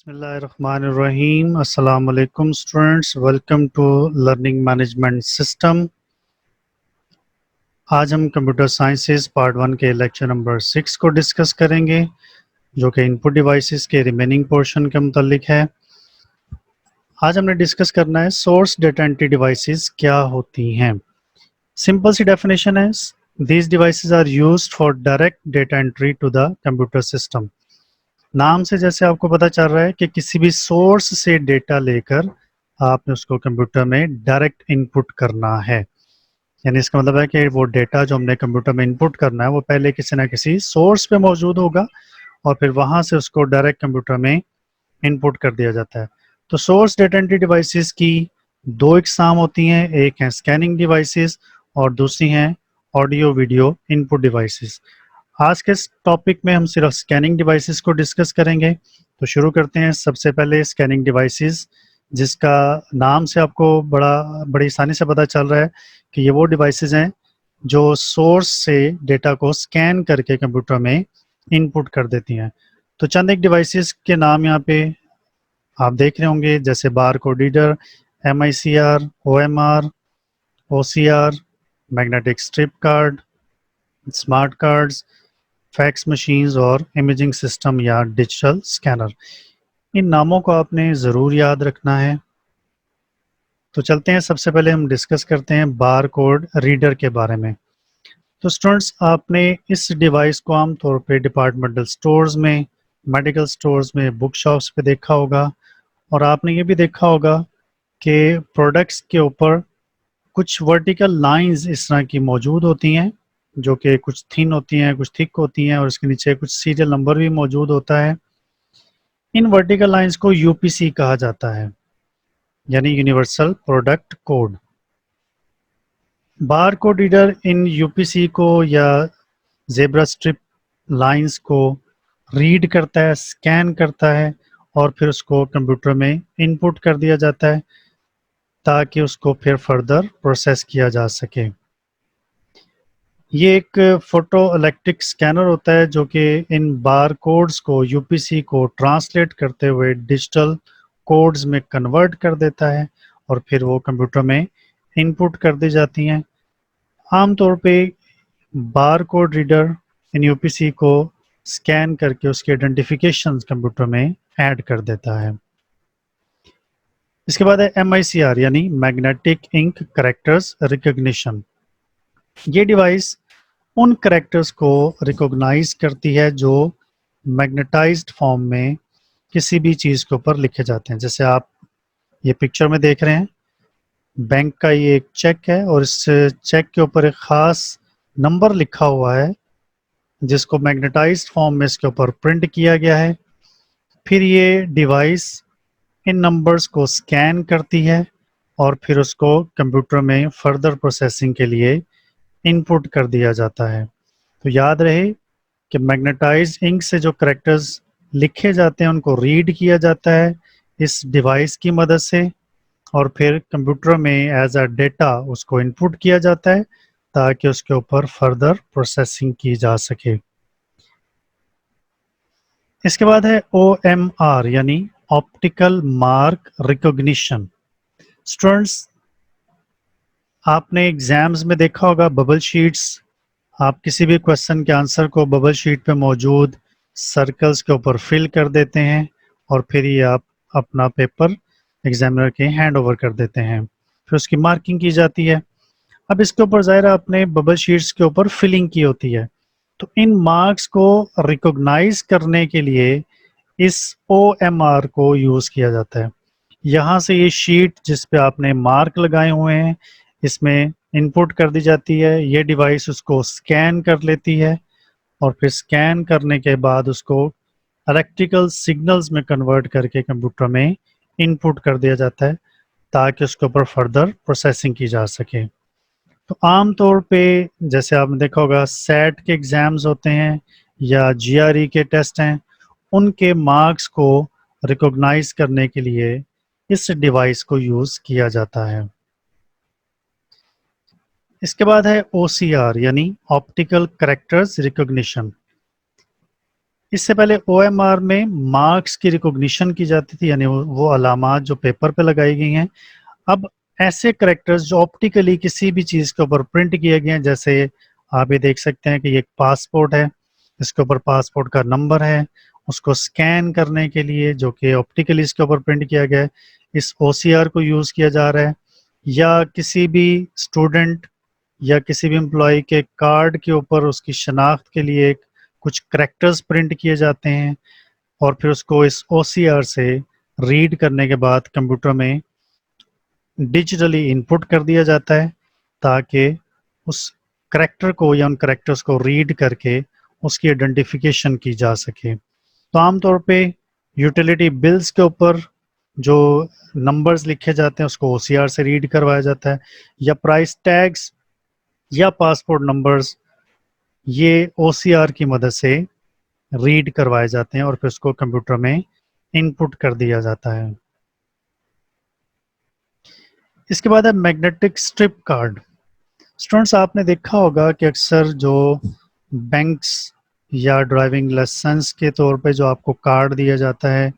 बिस्मिल्लाहिर्रहमानिर्रहीम। अस्सलाम वालेकुम students, welcome to learning management system. आज हम कंप्यूटर साइंसेज पार्ट 1 के लेक्चर नंबर 6 को डिस्कस करेंगे, जो कि इनपुट डिवाइसेस के रिमेनिंग पोर्शन के मुतालिक है। आज हमने डिस्कस करना है सोर्स डेटा एंट्री डिवाइसेस क्या होती हैं। सिंपल सी डेफिनेशन है, these devices are used for direct data entry to the computer system. नाम से जैसे आपको पता चल रहा है कि किसी भी सोर्स से डेटा लेकर आपने उसको कंप्यूटर में डायरेक्ट इनपुट करना है। यानी इसका मतलब है कि वो डेटा जो हमने कंप्यूटर में इनपुट करना है वो पहले किसी ना किसी सोर्स पे मौजूद होगा और फिर वहां से उसको डायरेक्ट कंप्यूटर में इनपुट कर दिया जाता है। तो सोर्स डेटा एंट्री डिवाइसेस की दो इकसाम होती हैं, एक है स्कैनिंग डिवाइसेस और दूसरी हैं ऑडियो वीडियो इनपुट डिवाइसेस। आज के इस टॉपिक में हम सिर्फ स्कैनिंग डिवाइसेस को डिस्कस करेंगे। तो शुरू करते हैं। सबसे पहले स्कैनिंग डिवाइसेस, जिसका नाम से आपको बड़ी आसानी से पता चल रहा है कि ये वो डिवाइसेस हैं जो सोर्स से डेटा को स्कैन करके कंप्यूटर में इनपुट कर देती हैं। तो चंद एक डिवाइसेस के नाम यहाँ पे आप देख रहे होंगे, जैसे bar code reader, MICR, OMR, OCR, magnetic strip card, smart cards, fax machines और इमेजिंग सिस्टम या डिजिटल स्कैनर। इन नामों को आपने ज़रूर याद रखना है। तो चलते हैं, सबसे पहले हम डिस्कस करते हैं बार कोड रीडर के बारे में। तो स्टूडेंट्स, आपने इस डिवाइस को आमतौर पे डिपार्टमेंटल स्टोर्स में, मेडिकल स्टोर्स में, बुक शॉप्स पे देखा होगा और आपने ये भी देखा होगा कि प्रोडक्ट्स के ऊपर कुछ वर्टिकल लाइंस इस तरह की मौजूद होती हैं, जो कि कुछ थिन होती हैं, कुछ थिक होती हैं और इसके नीचे कुछ सीरियल नंबर भी मौजूद होता है। इन वर्टिकल लाइंस को यूपीसी कहा जाता है, यानी universal product code. Bar code reader इन यूपीसी को या जेब्रा स्ट्रिप लाइंस को रीड करता है, स्कैन करता है और फिर उसको कंप्यूटर में इनपुट कर दिया जाता है ताकि उसको फिर फर्दर प्रोसेस किया जा सके। ये एक फोटो इलेक्ट्रिक स्कैनर होता है जो कि इन बार कोड्स को, यूपीसी को ट्रांसलेट करते हुए डिजिटल कोड्स में कन्वर्ट कर देता है और फिर वो कंप्यूटर में इनपुट कर दी जाती हैं। आमतौर पे बार कोड रीडर इन यूपीसी को स्कैन करके उसके आइडेंटिफिकेशंस कंप्यूटर में ऐड कर देता है। इसके बाद है MICR, यानी मैग्नेटिक इंक कैरेक्टर्स रिकॉग्निशन। ये डिवाइस उन कैरेक्टर्स को रिकॉग्नाइज करती है जो मैग्नेटाइज्ड फॉर्म में किसी भी चीज़ के ऊपर लिखे जाते हैं। जैसे आप ये पिक्चर में देख रहे हैं, बैंक का ये एक चेक है और इस चेक के ऊपर एक ख़ास नंबर लिखा हुआ है जिसको मैग्नेटाइज्ड फॉर्म में इसके ऊपर प्रिंट किया गया है। फिर ये डिवाइस इन नंबर्स को स्कैन करती है और फिर उसको कंप्यूटर में फर्दर प्रोसेसिंग के लिए इनपुट कर दिया जाता है। तो याद रहे कि मैग्नेटाइज्ड इंक से जो कैरेक्टर्स लिखे जाते हैं उनको रीड किया जाता है इस डिवाइस की मदद से और फिर कंप्यूटर में एज अ डेटा उसको इनपुट किया जाता है ताकि उसके ऊपर फर्दर प्रोसेसिंग की जा सके। इसके बाद है OMR, यानी ऑप्टिकल मार्क रिकॉग्निशन। स्टूडेंट्स, आपने एग्जाम्स में देखा होगा बबल शीट्स। आप किसी भी क्वेश्चन के आंसर को बबल शीट पे मौजूद सर्कल्स के ऊपर फिल कर देते हैं और फिर ये आप अपना पेपर एग्जामिनर के हैंड ओवर कर देते हैं, फिर उसकी मार्किंग की जाती है। अब इसके ऊपर ज़ाहिर आपने बबल शीट्स के ऊपर फिलिंग की होती है। तो इन मार्क्स को रिकॉग्नाइज करने के लिए इस OMR को यूज़ किया जाता है। यहाँ से ये शीट जिस पे आपने मार्क लगाए हुए हैं इसमें इनपुट कर दी जाती है। ये डिवाइस उसको स्कैन कर लेती है और फिर स्कैन करने के बाद उसको इलेक्ट्रिकल सिग्नल्स में कन्वर्ट करके कंप्यूटर में इनपुट कर दिया जाता है ताकि उसके ऊपर फर्दर प्रोसेसिंग की जा सके। तो आम तौर पे जैसे आपने देखा होगा सेट के एग्ज़ाम्स होते हैं या GRE के टेस्ट हैं, उनके मार्क्स को रिकॉग्नाइज करने के लिए इस डिवाइस को यूज़ किया जाता है। इसके बाद है OCR, यानी ऑप्टिकल कैरेक्टर्स रिकॉग्निशन। इससे पहले OMR में मार्क्स की रिकॉग्निशन की जाती थी, यानी वो अलामात जो पेपर पे लगाई गई हैं। अब ऐसे करेक्टर्स जो ऑप्टिकली किसी भी चीज़ के ऊपर प्रिंट किए गए हैं, जैसे आप ये देख सकते हैं कि ये एक पासपोर्ट है, इसके ऊपर पासपोर्ट का नंबर है, उसको स्कैन करने के लिए जो कि ऑप्टिकली इसके ऊपर प्रिंट किया गया है, इस OCR को यूज़ किया जा रहा है। या किसी भी स्टूडेंट या किसी भी एम्प्लॉय के कार्ड के ऊपर उसकी शनाख्त के लिए कुछ करेक्टर्स प्रिंट किए जाते हैं और फिर उसको इस OCR से रीड करने के बाद कंप्यूटर में डिजिटली इनपुट कर दिया जाता है, ताकि उस करेक्टर को या उन करेक्टर्स को रीड करके उसकी आइडेंटिफिकेशन की जा सके। तो आमतौर पे यूटिलिटी बिल्स के ऊपर जो नंबर्स लिखे जाते हैं उसको OCR से रीड करवाया जाता है, या प्राइस टैग्स या पासपोर्ट नंबर्स ये OCR की मदद से रीड करवाए जाते हैं और फिर उसको कंप्यूटर में इनपुट कर दिया जाता है। इसके बाद है मैग्नेटिक स्ट्रिप कार्ड। स्टूडेंट्स, आपने देखा होगा कि अक्सर जो बैंक्स या ड्राइविंग लाइसेंस के तौर पे जो आपको कार्ड दिया जाता है,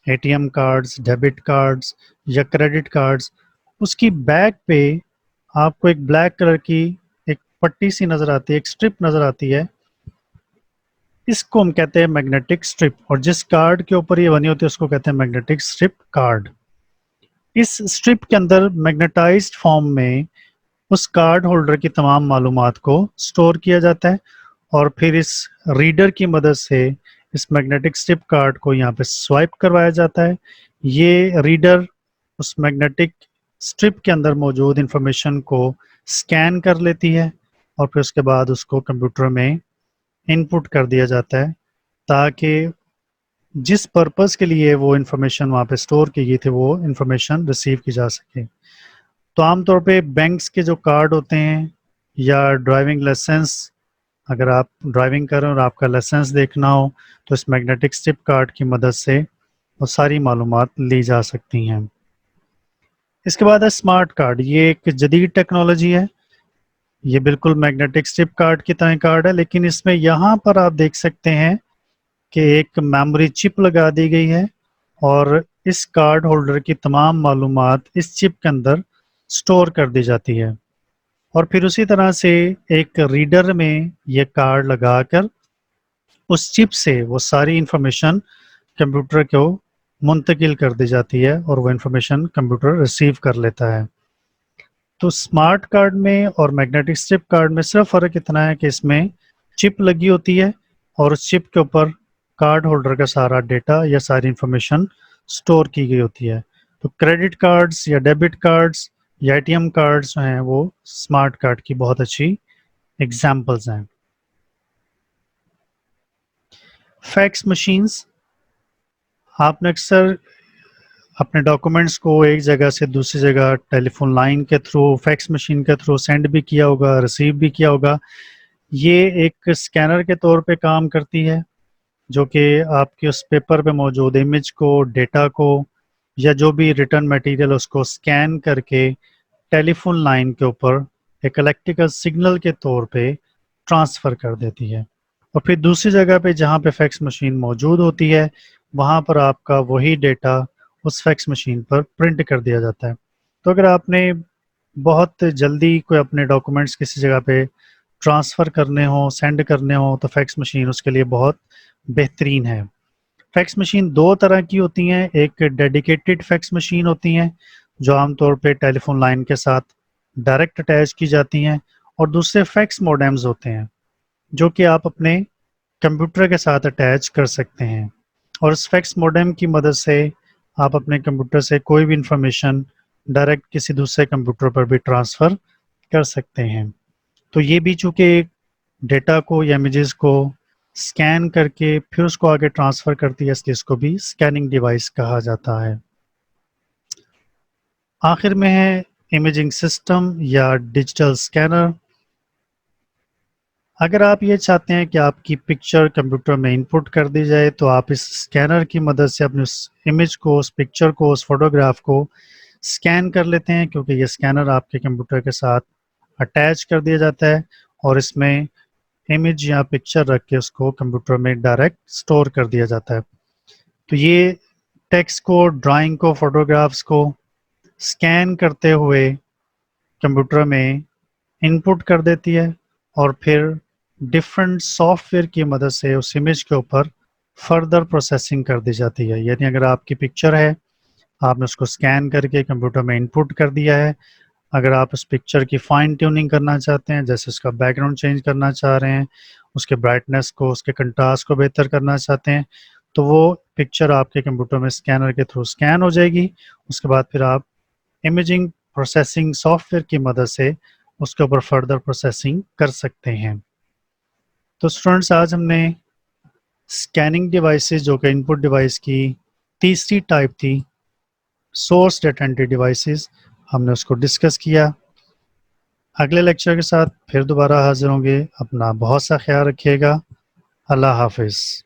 ATM कार्ड्स, डेबिट कार्ड्स या क्रेडिट कार्ड्स, उसकी बैक पे आपको एक ब्लैक कलर की एक पट्टी सी नज़र आती है, एक स्ट्रिप नज़र आती है। इसको हम कहते हैं मैग्नेटिक स्ट्रिप, और जिस कार्ड के ऊपर ये बनी होती है उसको कहते हैं मैग्नेटिक स्ट्रिप कार्ड। इस स्ट्रिप के अंदर मैग्नेटाइज्ड फॉर्म में उस कार्ड होल्डर की तमाम मालूमात को स्टोर किया जाता है और फिर इस रीडर की मदद से इस मैग्नेटिक स्ट्रिप कार्ड को यहाँ पे स्वाइप करवाया जाता है। ये रीडर उस मैग्नेटिक स्ट्रिप के अंदर मौजूद इंफॉर्मेशन को स्कैन कर लेती है और फिर उसके बाद उसको कंप्यूटर में इनपुट कर दिया जाता है, ताकि जिस पर्पस के लिए वो इंफॉर्मेशन वहाँ पे स्टोर की गई थी वो इंफॉर्मेशन रिसीव की जा सके। तो आमतौर पे बैंक्स के जो कार्ड होते हैं या ड्राइविंग लाइसेंस, अगर आप ड्राइविंग कर रहे हो और आपका लाइसेंस देखना हो तो इस मैग्नेटिक स्ट्रिप कार्ड की मदद से वो सारी मालूमात ली जा सकती हैं। इसके बाद है स्मार्ट कार्ड। ये एक जदीद टेक्नोलॉजी है, ये बिल्कुल मैग्नेटिक स्ट्रिप कार्ड की तरह कार्ड है, लेकिन इसमें यहाँ पर आप देख सकते हैं कि एक मेमोरी चिप लगा दी गई है और इस कार्ड होल्डर की तमाम मालूमात इस चिप के अंदर स्टोर कर दी जाती है और फिर उसी तरह से एक रीडर में ये कार्ड लगाकर उस चिप से वो सारी इंफॉर्मेशन कंप्यूटर को मुंतकिल कर दी जाती है और वो इंफॉर्मेशन कंप्यूटर रिसीव कर लेता है। तो स्मार्ट कार्ड में और मैग्नेटिक स्ट्रिप कार्ड में सिर्फ फ़र्क इतना है कि इसमें चिप लगी होती है और उस चिप के ऊपर कार्ड होल्डर का सारा डेटा या सारी इंफॉर्मेशन स्टोर की गई होती है। तो क्रेडिट कार्ड्स या डेबिट कार्ड्स या ATM कार्ड्स जो हैं वो स्मार्ट कार्ड की बहुत अच्छी एग्जाम्पल्स हैं। फैक्स मशीन्स, आपने अक्सर अपने डॉक्यूमेंट्स को एक जगह से दूसरी जगह टेलीफोन लाइन के थ्रू, फैक्स मशीन के थ्रू सेंड भी किया होगा, रिसीव भी किया होगा। ये एक स्कैनर के तौर पे काम करती है जो कि आपके उस पेपर पे मौजूद इमेज को, डेटा को या जो भी रिटर्न मटेरियल उसको स्कैन करके टेलीफोन लाइन के ऊपर एक इलेक्ट्रिकल सिग्नल के तौर पे ट्रांसफ़र कर देती है और फिर दूसरी जगह पे जहाँ पे फैक्स मशीन मौजूद होती है वहाँ पर आपका वही डेटा उस फैक्स मशीन पर प्रिंट कर दिया जाता है। तो अगर आपने बहुत जल्दी कोई अपने डॉक्यूमेंट्स किसी जगह पे ट्रांसफ़र करने हो, सेंड करने हो, तो फैक्स मशीन उसके लिए बहुत बेहतरीन है। फैक्स मशीन दो तरह की होती हैं, एक डेडिकेटेड फैक्स मशीन होती हैं जो आमतौर पे टेलीफोन लाइन के साथ डायरेक्ट अटैच की जाती हैं और दूसरे फैक्स मोडेम्स होते हैं जो कि आप अपने कंप्यूटर के साथ अटैच कर सकते हैं और इस फैक्स मोडेम की मदद से आप अपने कंप्यूटर से कोई भी इंफॉर्मेशन डायरेक्ट किसी दूसरे कंप्यूटर पर भी ट्रांसफ़र कर सकते हैं। तो ये भी चूँकि डेटा को या इमेजेस को स्कैन करके फिर उसको आगे ट्रांसफ़र करती है, इसलिए इसको भी स्कैनिंग डिवाइस कहा जाता है। आखिर में है इमेजिंग सिस्टम या डिजिटल स्कैनर। अगर आप ये चाहते हैं कि आपकी पिक्चर कंप्यूटर में इनपुट कर दी जाए तो आप इस स्कैनर की मदद से अपने उस इमेज को, उस पिक्चर को, उस फोटोग्राफ को स्कैन कर लेते हैं, क्योंकि ये स्कैनर आपके कंप्यूटर के साथ अटैच कर दिया जाता है और इसमें इमेज या पिक्चर रख के उसको कंप्यूटर में डायरेक्ट स्टोर कर दिया जाता है। तो ये टेक्स्ट को, ड्राइंग को, फोटोग्राफ्स को स्कैन करते हुए कंप्यूटर में इनपुट कर देती है और फिर डिफरेंट सॉफ्टवेयर की मदद से उस इमेज के ऊपर फर्दर प्रोसेसिंग कर दी जाती है। यानी अगर आपकी पिक्चर है, आपने उसको स्कैन करके कंप्यूटर में इनपुट कर दिया है, अगर आप उस पिक्चर की फाइन ट्यूनिंग करना चाहते हैं, जैसे उसका बैकग्राउंड चेंज करना चाह रहे हैं, उसके ब्राइटनेस को, उसके कंट्रास्ट को बेहतर करना चाहते हैं, तो वो पिक्चर आपके कंप्यूटर में स्कैनर के थ्रू स्कैन हो जाएगी। उसके बाद फिर आप इमेजिंग प्रोसेसिंग सॉफ्टवेयर की मदद से उसके ऊपर फर्दर प्रोसेसिंग कर सकते हैं। तो स्टूडेंट्स, आज हमने स्कैनिंग डिवाइसेस, जो कि इनपुट डिवाइस की तीसरी टाइप थी, सोर्स डेटा एंट्री डिवाइसेस, हमने उसको डिस्कस किया। अगले लेक्चर के साथ फिर दोबारा हाजिर होंगे। अपना बहुत सा ख्याल रखिएगा। अल्लाह हाफिज़।